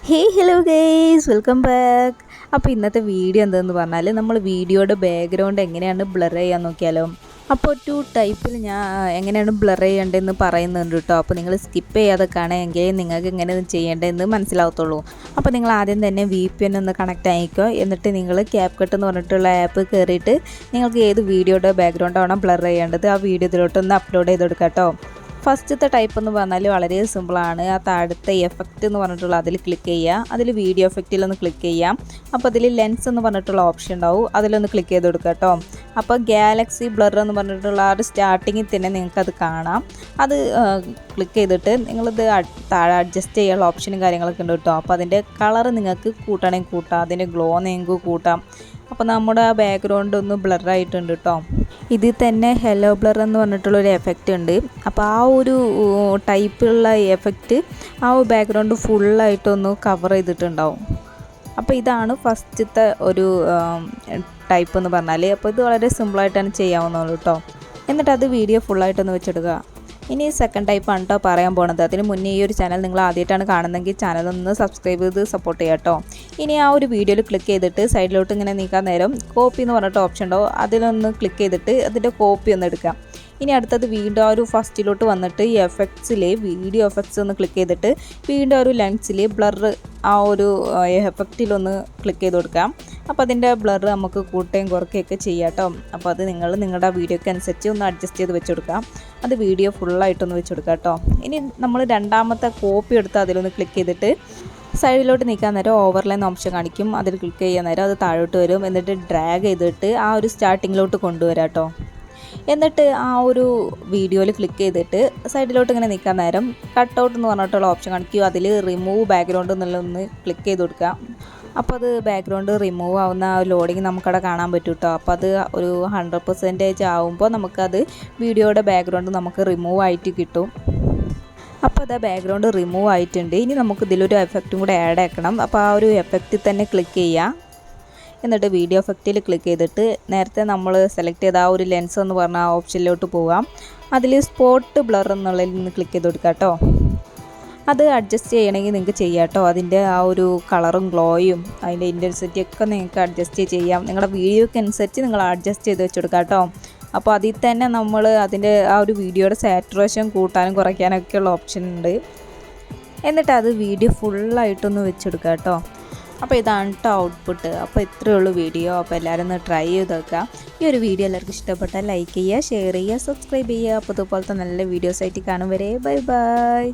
Hello guys, welcome back. അപ്പോൾ ഇന്നത്തെ video എന്താണെന്ന് പറഞ്ഞാൽ നമ്മൾ വീഡിയോയുടെ ബാക്ക്ഗ്രൗണ്ട് എങ്ങനെയാണ് ബ്ലർ ചെയ്യാൻ നോക്കിയാലോ. അപ്പോൾ ടു ടൈപ്പിൽ ഞാൻ എങ്ങനെയാണ് ബ്ലർ ചെയ്യേണ്ടതെന്ന് പറയുന്നുണ്ട് കേട്ടോ. അപ്പോൾ നിങ്ങൾ സ്കിപ്പ് ചെയ്യാതെ കാണുമെങ്കിൽ നിങ്ങൾക്ക് എങ്ങനെ ചെയ്യേണ്ടതെന്ന് മനസ്സിലാവത്തുള്ളൂ. അപ്പോൾ നിങ്ങൾ ആദ്യം തന്നെ VPN ഒന്ന് കണക്റ്റ് ആയിക്കോ. എന്നിട്ട് നിങ്ങൾ CapCut എന്ന് പറഞ്ഞിട്ടുള്ള ആപ്പ് കയറിയിട്ട് നിങ്ങൾക്ക് ഏത് വീഡിയോയുടെ ബാക്ക്ഗ്രൗണ്ടാണോ ബ്ലർ ചെയ്യേണ്ടത് ആ വീഡിയോ ഇതിലോട്ടൊന്ന് അപ്ലോഡ് ചെയ്ത് കൊടുക്കാം കേട്ടോ. ഫസ്റ്റത്തെ ടൈപ്പ് എന്ന് പറഞ്ഞാൽ വളരെ സിമ്പിളാണ്. ആ താഴത്തെ എഫക്റ്റ് എന്ന് പറഞ്ഞിട്ടുള്ള അതിൽ ക്ലിക്ക് ചെയ്യുക. അതിൽ വീഡിയോ എഫക്റ്റിലൊന്ന് ക്ലിക്ക് ചെയ്യാം. അപ്പോൾ അതിൽ ലെൻസ് എന്ന് പറഞ്ഞിട്ടുള്ള ഓപ്ഷൻ ഉണ്ടാവും, അതിലൊന്ന് ക്ലിക്ക് ചെയ്ത് കൊടുക്കുക കേട്ടോ. അപ്പോൾ ഗാലക്സി ബ്ലർ എന്ന് പറഞ്ഞിട്ടുള്ള ആ ഒരു സ്റ്റാർട്ടിങ്ങിൽ തന്നെ നിങ്ങൾക്കത് കാണാം. അത് ക്ലിക്ക് ചെയ്തിട്ട് നിങ്ങളിത് താഴെ അഡ്ജസ്റ്റ് ചെയ്യാനുള്ള ഓപ്ഷനും കാര്യങ്ങളൊക്കെ ഉണ്ട് കേട്ടോ. അപ്പോൾ അതിൻ്റെ കളർ നിങ്ങൾക്ക് കൂട്ടണമെങ്കിൽ കൂട്ടാം, അതിൻ്റെ ഗ്ലോ നിങ്ങൾക്ക് കൂട്ടാം. അപ്പോൾ നമ്മുടെ ആ ബാക്ക്ഗ്രൗണ്ട് ഒന്ന് ബ്ലറായിട്ടുണ്ട് കേട്ടോ. ഇതിൽ തന്നെ ഹെലോ ബ്ലർ എന്ന് പറഞ്ഞിട്ടുള്ളൊരു എഫക്റ്റ് ഉണ്ട്. അപ്പോൾ ആ ഒരു ടൈപ്പുള്ള എഫക്റ്റ് ആ ബാക്ക്ഗ്രൗണ്ട് ഫുള്ളായിട്ടൊന്ന് കവർ ചെയ്തിട്ടുണ്ടാവും. അപ്പോൾ ഇതാണ് ഫസ്റ്റത്തെ ഒരു ടൈപ്പ് എന്ന് പറഞ്ഞാൽ. അപ്പോൾ ഇത് വളരെ സിമ്പിളായിട്ടാണ് ചെയ്യാവുന്നുള്ളൂ കേട്ടോ. എന്നിട്ട് അത് വീഡിയോ ഫുള്ളായിട്ടൊന്ന് വെച്ചെടുക്കുക. ഇനി സെക്കൻഡ് ടൈപ്പാണ് കേട്ടോ പറയാൻ പോണത്. അതിന് മുന്നേ ഈ ഒരു ചാനൽ നിങ്ങൾ ആദ്യമായിട്ടാണ് കാണുന്നതെങ്കിൽ ചാനലൊന്ന് സബ്സ്ക്രൈബ് ചെയ്ത് സപ്പോർട്ട് ചെയ്യാം കേട്ടോ. ഇനി ആ ഒരു വീഡിയോയിൽ ക്ലിക്ക് ചെയ്തിട്ട് സൈഡിലോട്ട് ഇങ്ങനെ നീക്കാൻ നേരം കോപ്പി എന്ന് പറഞ്ഞിട്ട് ഓപ്ഷൻ ഉണ്ടാവും, അതിലൊന്ന് ക്ലിക്ക് ചെയ്തിട്ട് അതിൻ്റെ കോപ്പി ഒന്ന് എടുക്കാം. ഇനി അടുത്തത് വീണ്ടും ആ ഒരു ഫസ്റ്റിലോട്ട് വന്നിട്ട് ഈ എഫക്ട്സിൽ വീഡിയോ എഫക്ട്സ് ഒന്ന് ക്ലിക്ക് ചെയ്തിട്ട് വീണ്ടും ഒരു ലെൻസിൽ ബ്ലർ ആ ഒരു എഫക്റ്റിലൊന്ന് ക്ലിക്ക് ചെയ്ത് കൊടുക്കാം. അപ്പോൾ അതിൻ്റെ ബ്ലർ നമുക്ക് കൂട്ടുകയും കുറയ്ക്കുകയൊക്കെ ചെയ്യാം കേട്ടോ. അപ്പോൾ അത് നിങ്ങളുടെ വീഡിയോയ്ക്ക് അനുസരിച്ച് ഒന്ന് അഡ്ജസ്റ്റ് ചെയ്ത് വെച്ച് കൊടുക്കാം. അത് വീഡിയോ ഫുള്ളായിട്ടൊന്ന് വെച്ച് കൊടുക്കാം കേട്ടോ. ഇനി നമ്മൾ രണ്ടാമത്തെ കോപ്പി എടുത്ത് അതിലൊന്ന് ക്ലിക്ക് ചെയ്തിട്ട് സൈഡിലോട്ട് നീക്കാൻ നേരം ഓവർലൈൻ ഓപ്ഷൻ കാണിക്കും, അതിൽ ക്ലിക്ക് ചെയ്യാൻ നേരം അത് താഴോട്ട് വരും. എന്നിട്ട് ഡ്രാഗ് ചെയ്തിട്ട് ആ ഒരു സ്റ്റാർട്ടിങ്ങിലോട്ട് കൊണ്ടുവരാം കേട്ടോ. എന്നിട്ട് ആ ഒരു വീഡിയോയിൽ ക്ലിക്ക് ചെയ്തിട്ട് സൈഡിലോട്ട് ഇങ്ങനെ നിൽക്കാൻ നേരം കട്ടൗട്ട് എന്ന് പറഞ്ഞിട്ടുള്ള ഓപ്ഷൻ കാണിക്കും, അതിൽ റിമൂവ് ബാക്ക്ഗ്രൗണ്ട് എന്നുള്ളതൊന്ന് ക്ലിക്ക് ചെയ്ത് കൊടുക്കുക. അപ്പോൾ അത് ബാക്ക്ഗ്രൗണ്ട് റിമൂവ് ആവുന്ന ലോഡിങ് നമുക്കവിടെ കാണാൻ പറ്റും കേട്ടോ. അപ്പോൾ അത് ഒരു 100% ആവുമ്പോൾ നമുക്കത് വീഡിയോയുടെ ബാക്ക്ഗ്രൗണ്ട് നമുക്ക് റിമൂവ് ആയിട്ട് കിട്ടും. അപ്പോൾ അത് ബാക്ക്ഗ്രൗണ്ട് റിമൂവ് ആയിട്ടുണ്ട്. ഇനി നമുക്ക് ഇതിലൊരു എഫക്റ്റും കൂടെ ആഡ് ആക്കണം. അപ്പോൾ ആ ഒരു എഫക്റ്റിൽ തന്നെ ക്ലിക്ക് ചെയ്യുക. എന്നിട്ട് വീഡിയോ എഫക്റ്റിൽ ക്ലിക്ക് ചെയ്തിട്ട് നേരത്തെ നമ്മൾ സെലക്ട് ചെയ്ത ആ ഒരു ലെൻസ് എന്ന് പറഞ്ഞ ആ ഓപ്ഷനിലോട്ട് പോകാം. അതിൽ സ്പോട്ട് ബ്ലർ എന്നുള്ളതിൽ നിന്ന് ക്ലിക്ക് ചെയ്ത് കൊടുക്കുക കേട്ടോ. അത് അഡ്ജസ്റ്റ് ചെയ്യണമെങ്കിൽ നിങ്ങൾക്ക് ചെയ്യാം കേട്ടോ. അതിൻ്റെ ആ ഒരു കളറും ഗ്ലോയും അതിൻ്റെ ഇൻറ്റൻസിറ്റി ഒക്കെ നിങ്ങൾക്ക് അഡ്ജസ്റ്റ് ചെയ്യാം. നിങ്ങളുടെ വീഡിയോയ്ക്ക് അനുസരിച്ച് നിങ്ങൾ അഡ്ജസ്റ്റ് ചെയ്ത് വെച്ച് കൊടുക്കുക കേട്ടോ. അപ്പോൾ അതിൽ തന്നെ നമ്മൾ അതിൻ്റെ ആ ഒരു വീഡിയോയുടെ സാറ്റുറേഷൻ കൂട്ടാനും കുറയ്ക്കാനൊക്കെയുള്ള ഓപ്ഷൻ ഉണ്ട്. എന്നിട്ട് അത് വീഡിയോ ഫുള്ളായിട്ടൊന്ന് വെച്ചെടുക്കുക കേട്ടോ. അപ്പോൾ ഇതാണ് കേട്ടോ ഔട്ട്പുട്ട്. അപ്പോൾ ഇത്രയേ ഉള്ളൂ വീഡിയോ. അപ്പോൾ എല്ലാവരും ഒന്ന് ട്രൈ ചെയ്ത് നോക്കാം. ഈ ഒരു വീഡിയോ എല്ലാവർക്കും ഇഷ്ടപ്പെട്ടാൽ ലൈക്ക് ചെയ്യുക, ഷെയർ ചെയ്യുക, സബ്സ്ക്രൈബ് ചെയ്യുക. അപ്പോൾ ഇതുപോലത്തെ നല്ല വീഡിയോസ് ആയിട്ട് കാണും വരെ ബൈ ബൈ.